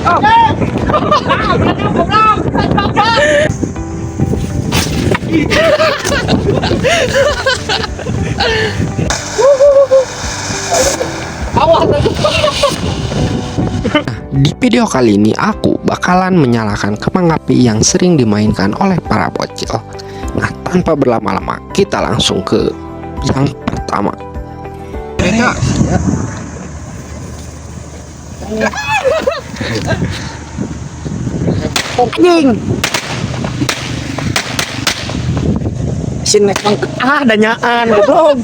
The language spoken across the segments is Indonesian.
Di video kali ini aku bakalan menyalakan kembang api yang sering dimainkan oleh para bocil. Nah, tanpa berlama-lama kita langsung ke yang pertama. Anjing. Sini danyaan goblok.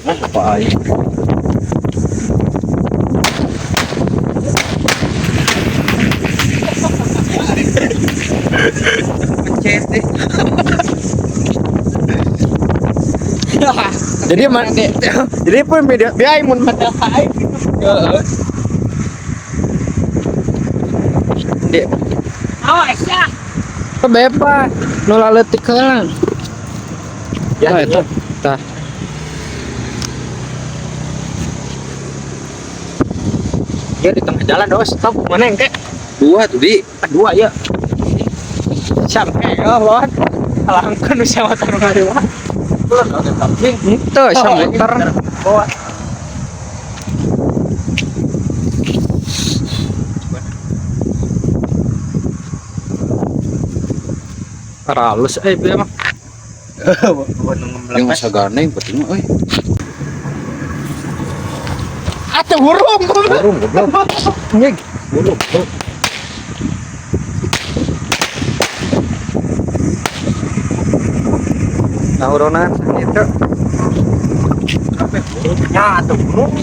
Apa aja? Pencet deh. Jadi mana deh? Jadi pun beda. Biar imun mata hai. Dek. Awas ya. Kebepa. Nula leutik heula. Ya itu. Tah. Ya di tengah jalan dos. Stop mana yang kek? Dua tuh di. Dua ya. Sampai ya lawan. Alangkan usia motor ngariwa. Itu sama motor. Bawa. Paralus biar mah. Yang masa gane betul mah euy. Atuh burung goblok. Nyeg. Burung. Nah, uronan itu. Ya, atuh burung.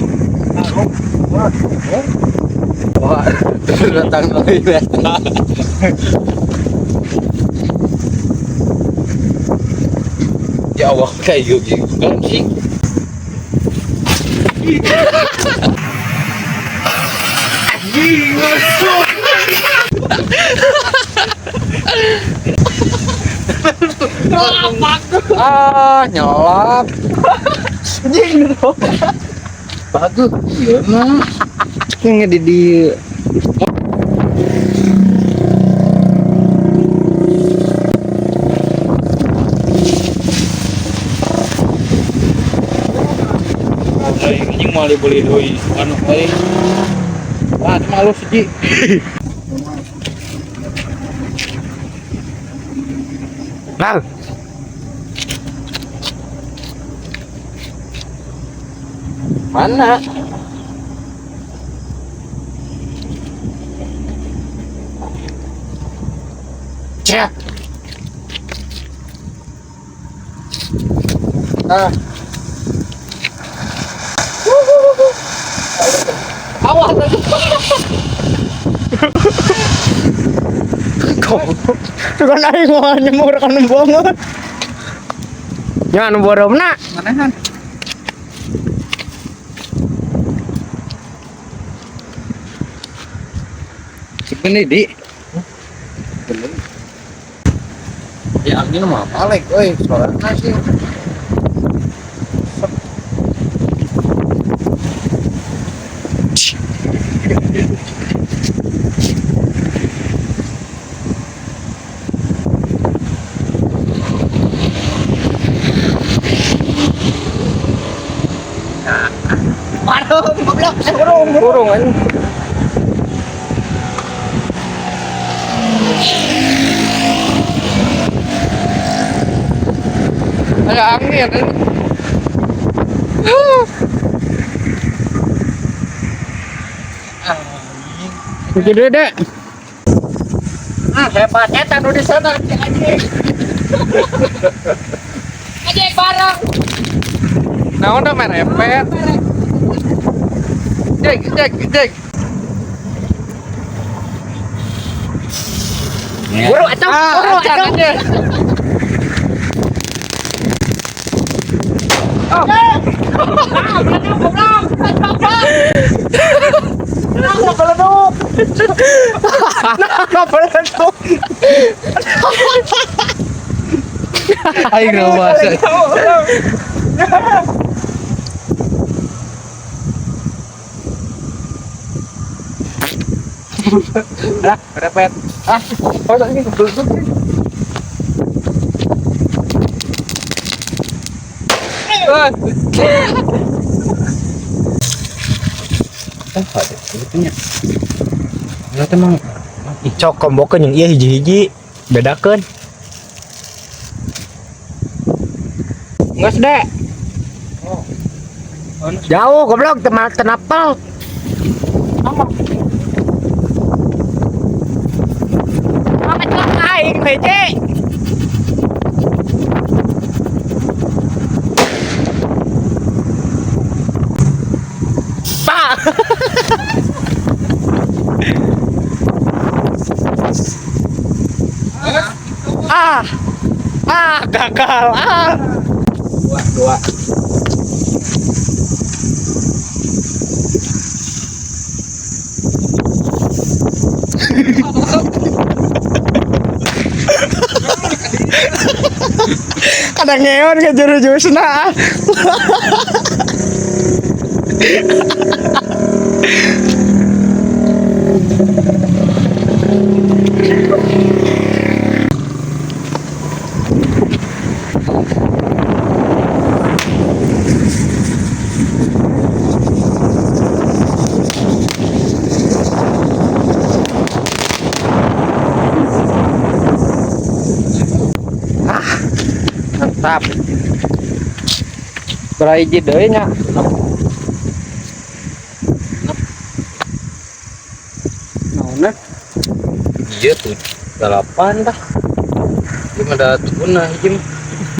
Wah, datang lagi beta. Ya Allah kayak gitu kan sih. Nyolap. Anjing dong. Bagus. Iya mah. Yang di Anjing mau dibeli deui anu euy. Ah, malu sih. Nah. Mana? Cek. Ah. Awas. Kok kan aing mau nyemur kan bongot. Ya anu boromna. Manehan. Bener di. Bener. Ya angin mah balik euy, suarana sih. Burung kan. Ada angin kan. Gede deh. Hebat eta nu di sana anjing. Anjing bareng. Nah, udah merepet. Jek. Buru atuh, buru atuh. Oh. Aing bahasa. Lah, repet. Oh, ini kebelet. Ada sebetulnya. Enggak emang Cok kombokeun yang ieu hiji-hiji bedakeun. Nges dek. Jauh goblok tenapal. Apa celak aing hece? Pak. Gagal. dua. Ada ngeon ke juru-jurusna. Mantap. Beraiji deui nya. Naonna? Iya tuh 8 dah. Cuma ada tuna hiji mah.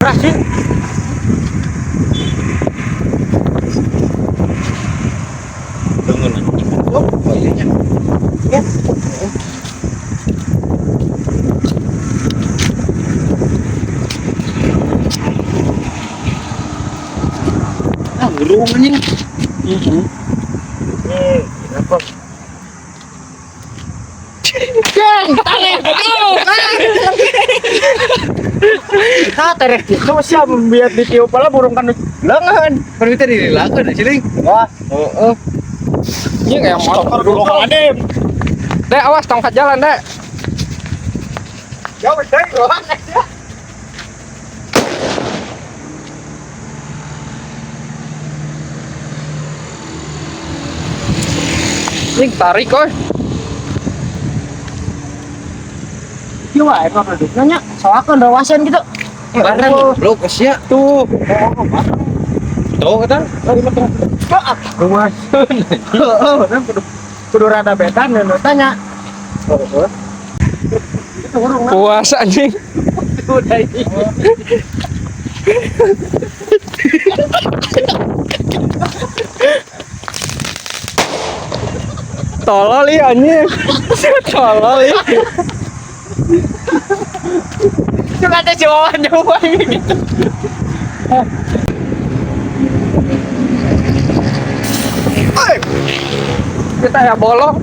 Berhasil. Tunggu nih. Oh, kayaknya. Ya. Gerung anjing. Apa? Gang, tarik. Tarik itu siap biar ditiup pala burung kan lengan. Kan kita dililakeun da cing. Wah, heeh. Ini kayak motor dulu Kang Adem. Dek, awas tongkat jalan, Dek. Ya wis deh, rohan ya. Ini tarik oi. Iya wae mah produknya nya soakeun rawasan gitu. Barang goblok sia. Tuh. Tuh kata. Rawasan. Heeh, kudu rada beda nu tanya. Heeh. Puas anjing. Udah ini. Tolol ya anjing. Tolol ya. Cuma ada jawaban gitu. Kita ya bolong.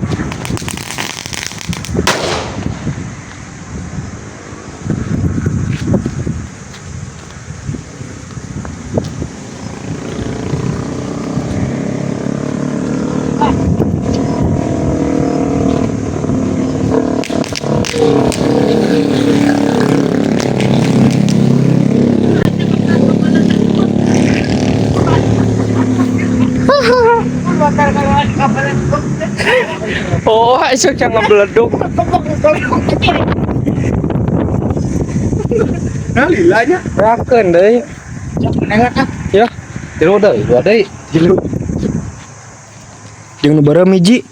Oh, itu yang ngebeleduk. Nah, lilanya. Rakeun deui. Nengat ah. Ya, Jero deui, dua deui. jilu. Jeung nu beureum hiji.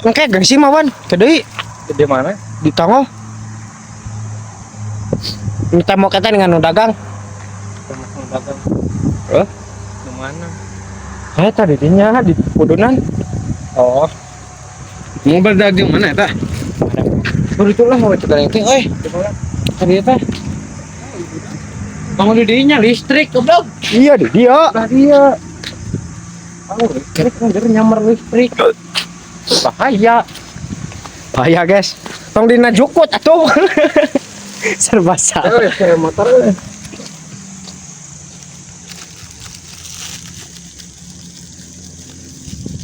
Engke gengsi mah wan, kedeui. Di mana? Di tongol. Minta mau kata dengan nu dagang. Dagang. Heh? Di mana? Tadi dinya di Kudunan. Oh. Mau berdagang mana eta? Baru itulah mau coba yang euy. Tadi eta. Kamu di dinya listrik goblok. Iya di dia. Lah dia. Oh, listrik ngejar nyamar listrik. Bahaya. Bahaya, guys. Tong dina jukut atuh. Serba salah. Kayak motor.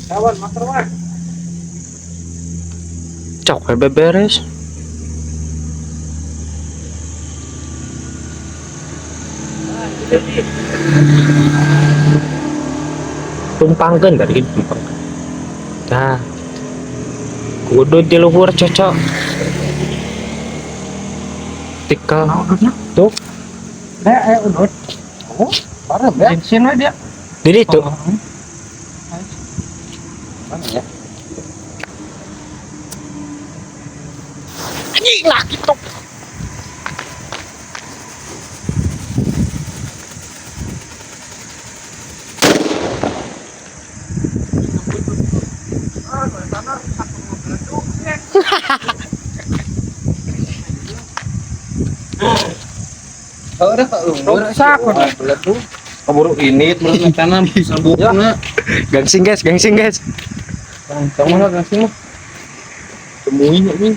Kawan motor wan. Cok beberes. Tumpangkeun tadi tumpang. Tah. Kudu di luhur cocok. Tikal. Tuh. Udut. Oh, parah ya. Bensin dia. Jadi itu. Mana ya? Anjing lah gitu. Oh, udah Pak. Rusak, Tuh. Keburu ini terus tanam sabukna. Gangsing guys. Kamu lah kasih mah. Temuin ini.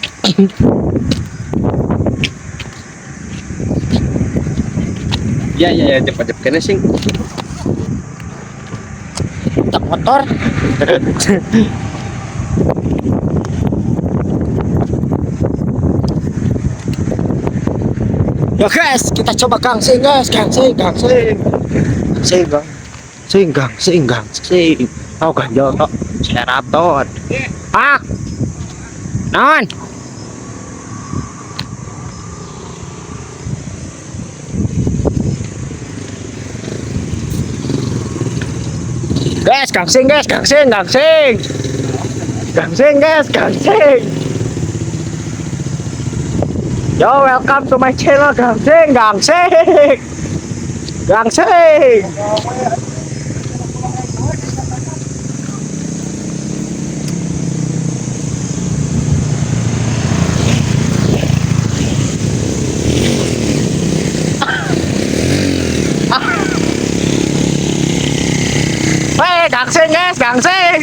Ya, cepat kena sing. Tak motor. Ya guys, kita coba gangsing guys, gangsing. Tahu kan jo, Seraton. Ah, non. Guys, gangsing. Yo, welcome to my channel, gangsing. Weh, gangsing guys, gangsing.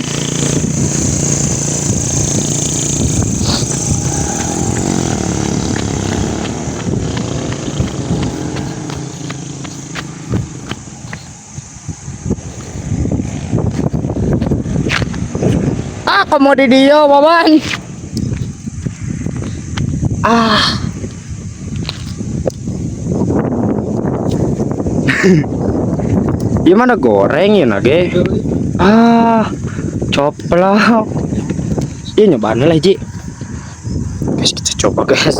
Aku mau di dia, Baban. Gimana gorengin lagi? Coplok. Ini nyobaan lah, Ji. Guys, kita coba, guys.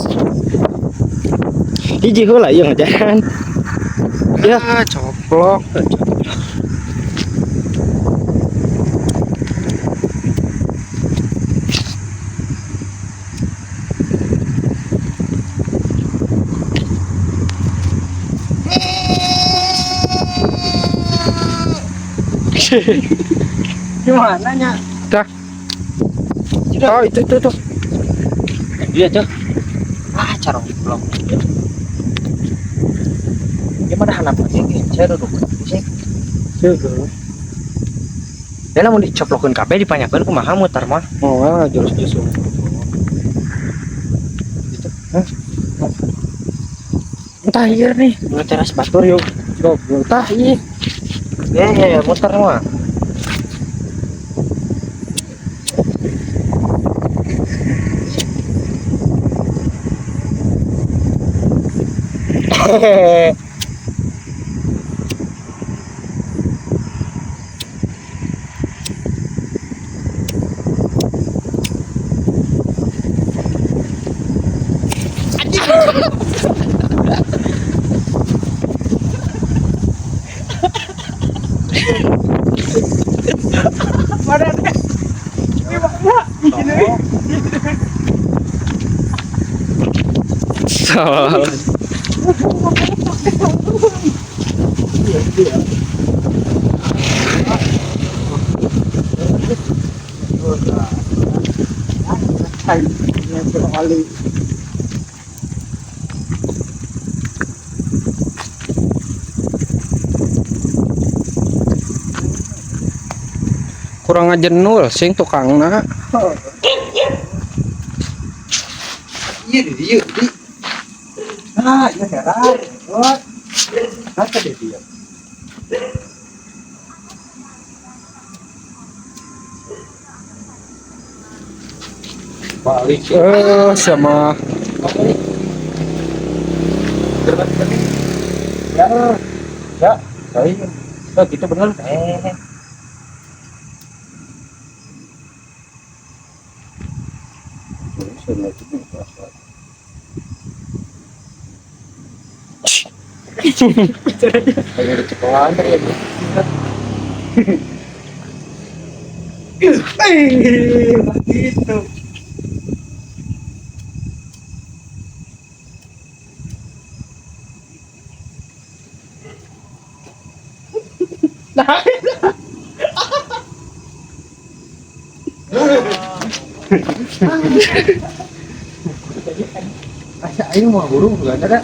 Hiji heula ieu ngajaran. Ya, coplok. Gimana nya? Dah. Oh, itu. Dia tuh. Carong blok. Gimana hanap lagi? Saya duduk sih. Seueur. Dan mau dicoplokeun kabeh dipanyakeun kumaha muter mah. Oh, jurus-jurus. Entah ieu nih, nu teras batur yuk. Entah ieu. Ya, muter mah. Hehehe. Salah. Kurang ajenul sing tukangna. Iya di. Ah, ya heran. What? Kata dia. balik Sama ya, ya, baik. Oh, gitu benar. ada cekolan ya. Gitu. Nah, ayo mau burung enggak ada.